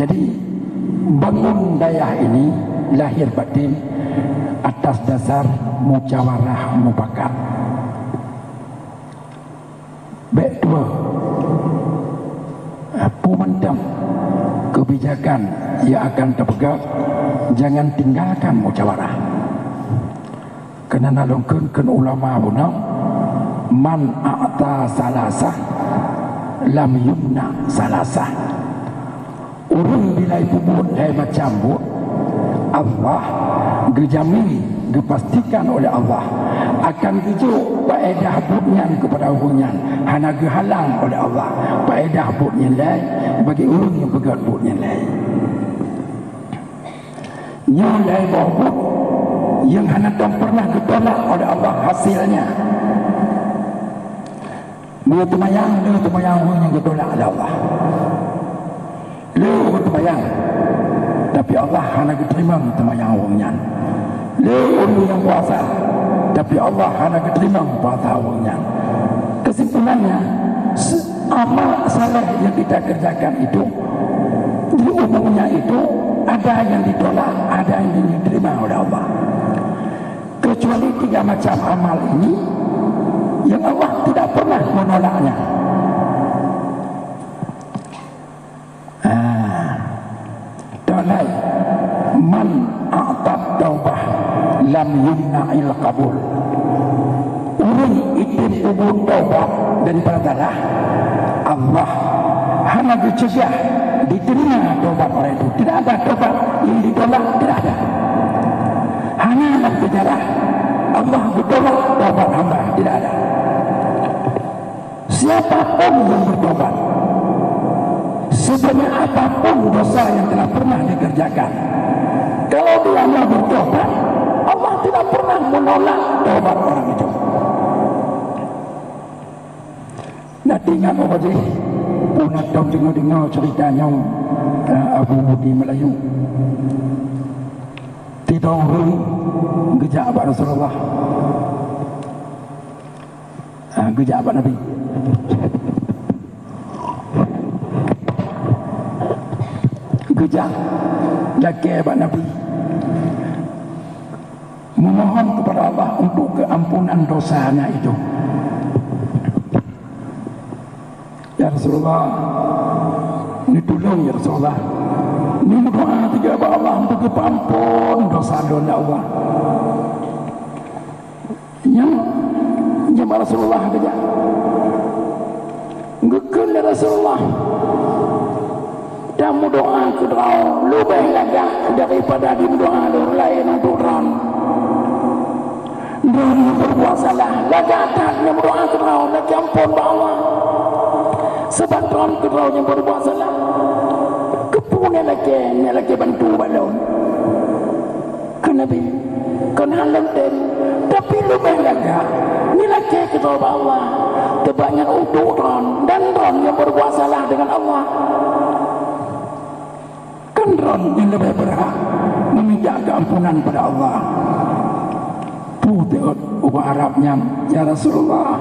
Jadi bangun dayah ini lahir batin atas dasar musyawarah mufakat. Baik dua, pemendam kebijakan yang akan terpegang, jangan tinggalkan musyawarah. Kena nalungkan ulama puna, man a'ta salasah lam yumna salasah. Urang bila ibu buat macam buat, Allah dijamin, dipastikan oleh Allah akan tujuh faedah buatnya kepada orangnya, hanya dihalang oleh Allah faedah buatnya lain bagi orang yang pegang buatnya lain. Yang lain bawa yang hanya tak pernah ditolak oleh Allah hasilnya. Dia temayang orang yang ditolak oleh Allah. Lu temayang, tapi Allah hanya diterima temayang orangnya. Lu orang yang puasa, tapi Allah hanya diterima puasa orangnya. Kesimpulannya, amal saleh yang kita kerjakan itu, di umumnya itu ada yang ditolak, ada yang diterima oleh Allah. Kecuali 3 macam amal ini yang Allah tidak pernah menolaknya. Dalai man a'tab taubah lam yumna'il qabul. Orang itu kubur taubah daripada dalah, Allah hanya dicegah diterima taubat orang itu. Tidak ada taubat yang ditolak, tidak ada. Hanya dalam sejarah Allah bertaubat taubat hamba, tidak ada. Siapapun yang bertaubat, sebanyak apapun dosa yang telah pernah dikerjakan, kalau dia mau bertaubat, Allah tidak pernah menolak taubat orang itu. Nak ingat apa je? Nak tahu dengar ceritanya Abu di Melayu. Tidak orang gejak abad Rasulullah, gejak abad Nabi. Gejak laki abad Nabi memohon kepada Allah untuk keampunan dosanya itu. Ya Rasulullah, ini tolong ya Rasulullah, ini doa 3 abad Allah untuk keampun dosa ya Allah. Yang Rasulullah kata, ngekun ya Rasulullah, kamu doa ke doa lebih lagi daripada di doa orang lain untuk ron. Ron yang berbuat salah, lagi atas yang berdoa ke doa, lagi ampun Allah. Sebab ron ke doa yang berbuat salah, kepunya lagi bantu balon. Kenabi, kenalan ten, tapi lebih lagi, ni lagi ke doa Allah. Kebanyakan untuk ron dan ron yang berbuat salah dengan Allah. Ron yang lebih berhak meminta keampunan pada Allah. Putih ubah Arabnya, ya Rasulullah,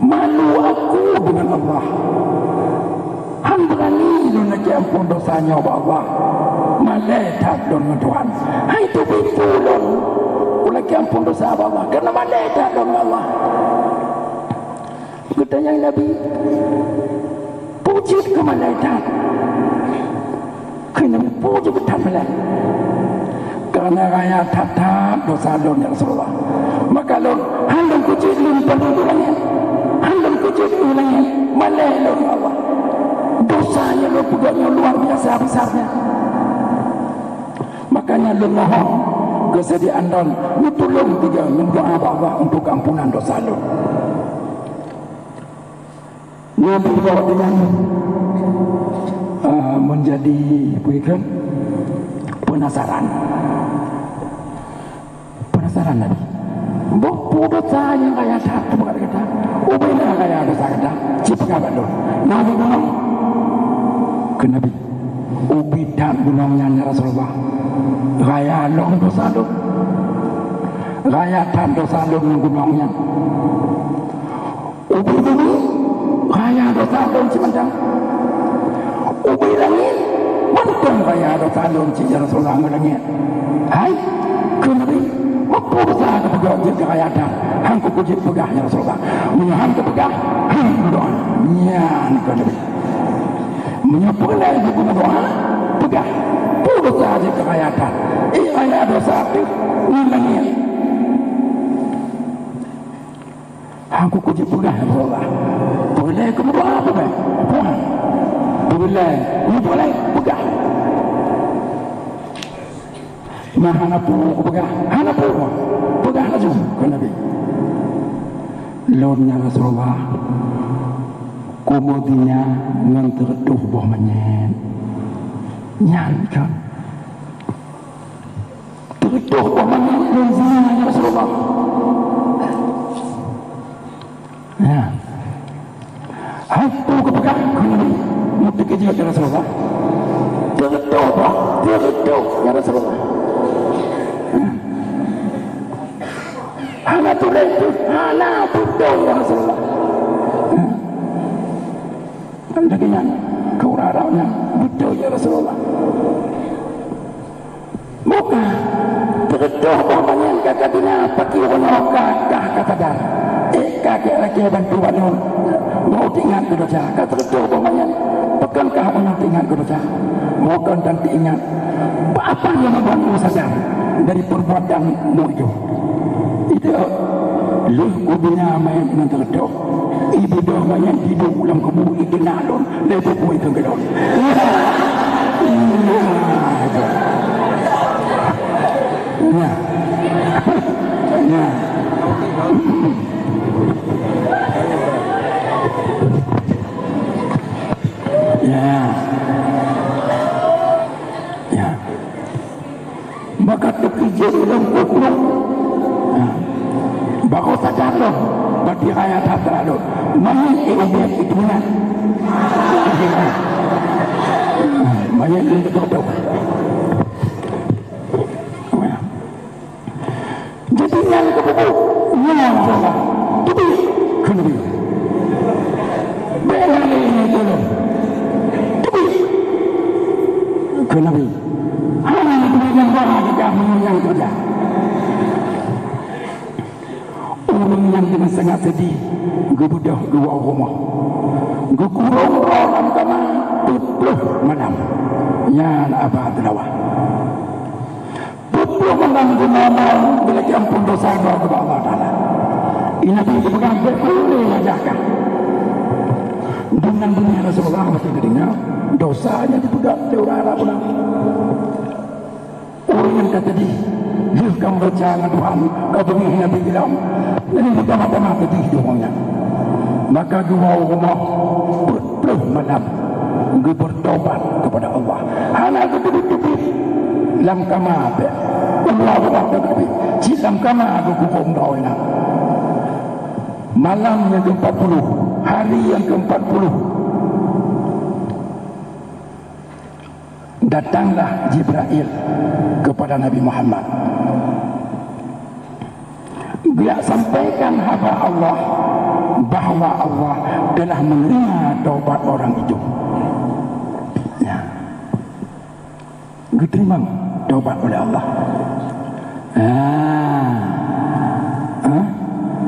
malu aku dengan Allah. Han berani lu nak ampun dosanya Allah. Malaikat dengan Tuhan. Hai tu betul lu nak ampun dosa Allah karena malaikat dengan Allah. Katanya Nabi, puji ke malaikat. Kena puji bertambahan karena raya tatap dosa lon ya Rasulullah. Maka lon handang puji lon penulangnya, handang puji ulangnya malai lon Allah. Dosanya lon pegangnya luar biasa besarnya. Makanya lon mohon kesediaan lon tolong 3 mendoa Allah untuk ampunan dosa lon. Nabi bawa dengan menjadi bukan penasaran Nabi. Bukti dosa yang kaya satu berkata, ubahlah kaya dosa kata, cipta balon. Nabi bilang ke Nabi, ubidan gunungnya Rasulullah, kaya long dosa lo, kaya tan dosa lo gunungnya. Ubidan kaya dosa lo cipta. ubilangin mantong kaya ada talon si Rasulullah ngulangin hai kenabi apa besar kepegah jika kaya ada hangku kujit pegah ya Rasulullah menyaham kepegah hang doa nyan kenabi menyapulai buku doa pegah besar jika kaya ada kaya ada satu ngulangin hangku kujit pegah ya Rasulullah boleh kamu doa apa boleh ini boleh pegah mahana puluh pegah hana puluh pegah aja ke Nabi lornya Rasulullah kemudiannya nganterduh boh menyen nyankan terduh boh menyen lornya Rasulullah ya aku kepegah ke Nabi mutik aja ya Rasulullah terduh ya Rasulullah hana tulentu hana tudong ya Rasulullah dengan keuraranya betul ya Rasulullah muka terduh bapaknya kata dina pakai orang kata dar kakek lagi bantuan mau tinggal ke dosa kata terduh bapaknya pekankah orang tinggal ke dosa mohon dan diingat apa yang membuatmu sadar dari perbuatanmu itu lu kubina main dengan terdoh ibu doh main hidup ulang kubur itu nalon lepas ku itu gedon ya maka terkijir ulang kubur bako sadar lo bagi ayat hatra lo main ibadah itu benar main itu betul jadi yang kebuku yang salah tapi kenapa benar ini dulu tapi kenapa hanya yang bahagia kamu yang kerja orang yang dengan sangat sedih gebudah dua rumah gekurung orang kama putluh malam yan abad lawah putluh malam gunaman bila ampun dosa kepada Allah Ta'ala ini dipegang berkulih wajahkan dengan dunia Rasulullah waktu kedengar dosanya dipegang teurara pulang orang yang kata di kamu bercanda Tuhan kau beri Nabi bilang ini pertama-tama tadi hidupnya maka dua rumah berpeluh malam bertobat kepada Allah hana ketutupi lam kama Allah ketutupi lam kama aku hukum rawina malam yang ke-40 hari yang ke-40 datanglah Jibril kepada Nabi Muhammad dia sampaikan hamba Allah bahawa Allah telah menerima taubat orang itu ya diterima taubat oleh Allah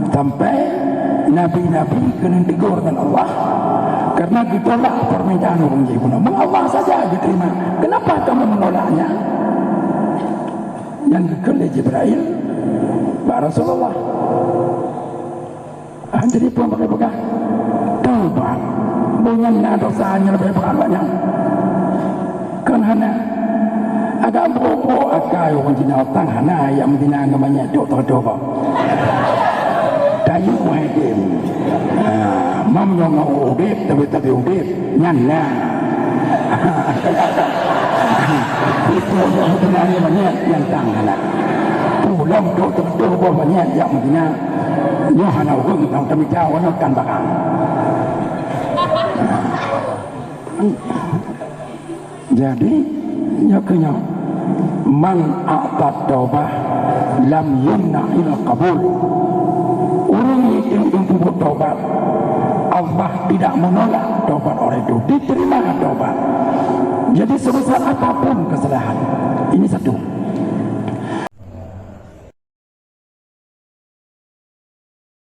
sampai Nabi-Nabi kena tegur dengan Allah karena ditolak permintaan orang Yahudi Allah saja diterima kenapa kamu menolaknya yang dikelih Jibril Pak Rasulullah jadi pun pakai taubat bukannya dosanya lebih banyak kan hana agak berapa agak orang Cina otang hana yang Medina namanya doa tayu wadim mam yang mau udip tapi udip nyana itu yang Medina namanya yang tang hana pulang doa banyak yang Medina ya hana orang yang kami jauh nak kan bakal jadi ya kena man a'tat taubah lam yumna ila qabul orang yang menunggu taubat. Allah tidak menolak taubat orang itu, diterima taubat. Jadi sebesar apapun kesalahan, ini satu.